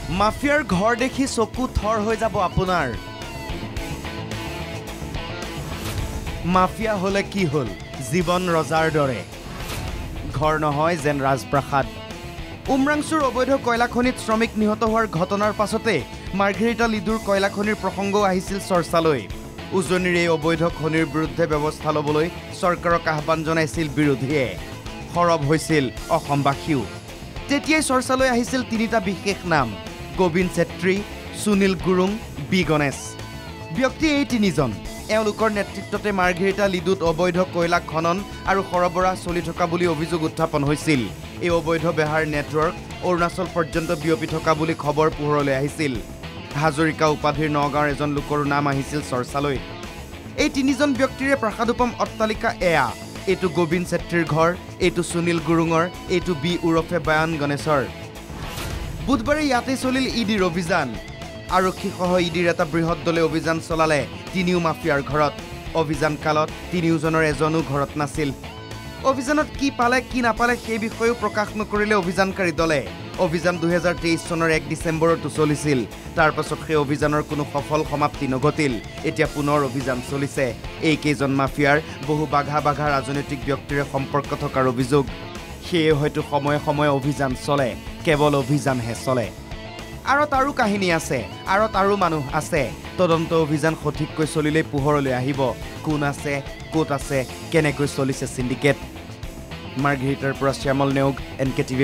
মাফিয়াৰ ঘৰ দেখি চকু থৰ হৈ যাব আপোনাৰ মাফিয়া হলে কি হল জীৱন ৰজাৰ দৰে ঘৰ নহয় যেন ৰাজপ্ৰাসাদ উমৰাংচুৰ অবৈধ কয়লা খনিত শ্ৰমিক নিহত হোৱাৰ ঘটনাৰ পাছতে মাৰ্ঘেৰিটা লিডুৰ কয়লা খনিৰ প্ৰসংগ আহিছিল চৰ্চালৈ উজনিৰ এই অবৈধ খনিৰ বিৰুদ্ধে ব্যৱস্থা ল'বলৈ চৰকাৰক আহ্বান জনাইছিল বিৰোধীয়ে খৰব হৈছিল অসমবাসীও তেতিয়াই চৰ্চালৈ আহিছিল তিনিটা বিশেষ নাম গোবিন্দ ছেত্ৰী সুনীল গুৰুং বি গণেশ ব্যক্তি এই তিনিজন এওঁলোকৰ নেতৃত্বতে মাৰ্ঘেৰিটা লিডুত অবৈধ কয়লা খনন আৰু সৰবৰাহ চলি থকা বুলি অভিযোগ উত্থাপন হৈছিল এই অবৈধ বেহাৰ নেটৱৰ্ক অৰুণাচল পৰ্যন্ত বিয়পি থকা বুলি খবৰ পোহৰলৈ আহিছিল হাজৰিকা উপাধিৰ নগাঁৱৰ এজন লোকৰ নাম আহিছিল চৰ্চালৈ এই তিনিজন ব্যক্তিৰে প্ৰাসাদোপম অট্টালিকা এয়া এইটো গোবিন্দ ছেত্ৰীৰ ঘৰ এইটো সুনীল গুৰুঙৰ এইটো বি উৰফে বায়ান গণেশৰ বুধবাৰে ইয়াতে চলিল ইডিৰ অভিযান আৰক্ষীসহ ইডিৰ এটা বৃহৎ দলে অভিযান চলালে তিনিও মাফিয়াৰ ঘৰত অভিযান কালত তিনিওজনৰ এজনো ঘৰত নাছিল অভিযানত কি পালে কি নাপালে সেই বিষয়েও প্ৰকাশ নকৰিলে অভিযানকাৰী দলে অভিযান 2023 চনৰ 1 ডিচেম্বৰতো চলিছিল তাৰ পাছত সেই অভিযানৰ কোনো সফল সমাপ্তি নঘটিল এতিয়া পুনৰ অভিযান চলিছে এই কেইজন মাফিয়াৰ বহু বাঘা বাঘা ৰাজনৈতিক ব্যক্তিৰে সম্পৰ্ক থকাৰ অভিযোগ সেয়ে হয়তো সময়ে সময়ে অভিযান চলে কেৱল অভিযানহে চলে আৰু তাৰো কাহিনী আছে আৰু তাৰো মানুহ আছে তদন্ত অভিযান সঠিককৈ চলিলে পোহৰলৈ আহিব কোন আছে ক'ত আছে কেনেকৈ চলিছে সিন্ডিকেট মাৰ্ঘেৰিটাৰ পৰা শ্যামল নেওগ NKTV+